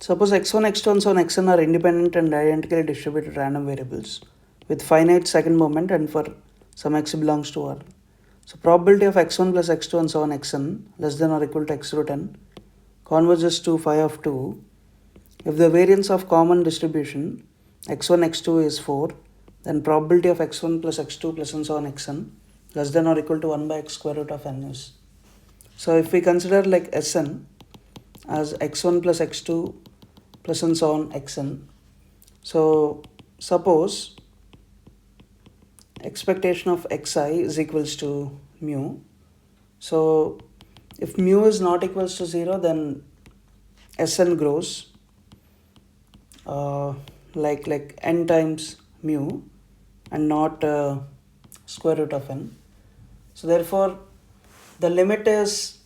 Suppose x1, x2 and so on xn are independent and identically distributed random variables with finite second moment and for some x belongs to R. So probability of x1 plus x2 and so on xn less than or equal to x root n converges to phi of 2 if the variance of common distribution x1 x2 is 4, then probability of x1 plus x2 plus and so on xn less than or equal to 1 by x square root of n is. So if we consider like Sn as x1 plus x2 plus and so on xn, so suppose expectation of xi is equals to mu. So if mu is not equals to 0, then Sn grows like n times mu and not square root of n. So therefore the limit is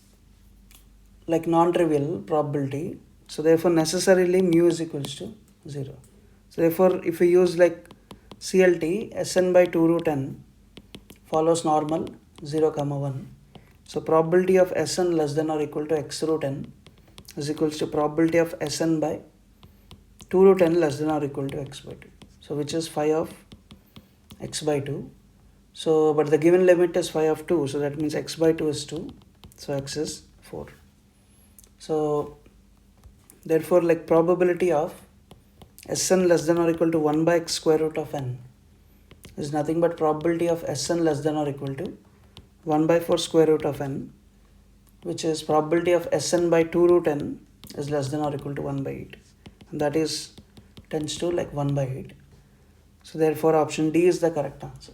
like non-trivial probability, so therefore necessarily mu is equals to 0. So therefore if we use like CLT, Sn by 2 root n follows normal 0 comma 1. So probability of Sn less than or equal to x root n is equals to probability of Sn by 2 root n less than or equal to x by 2. So which is phi of x by 2. So but the given limit is phi of 2, so that means x by 2 is 2, so x is 4. So therefore like probability of Sn less than or equal to 1 by x square root of n is nothing but probability of Sn less than or equal to 1 by 4 square root of n, which is probability of Sn by 2 root n is less than or equal to 1 by 8, and that is tends to like 1 by 8. So therefore option D is the correct answer.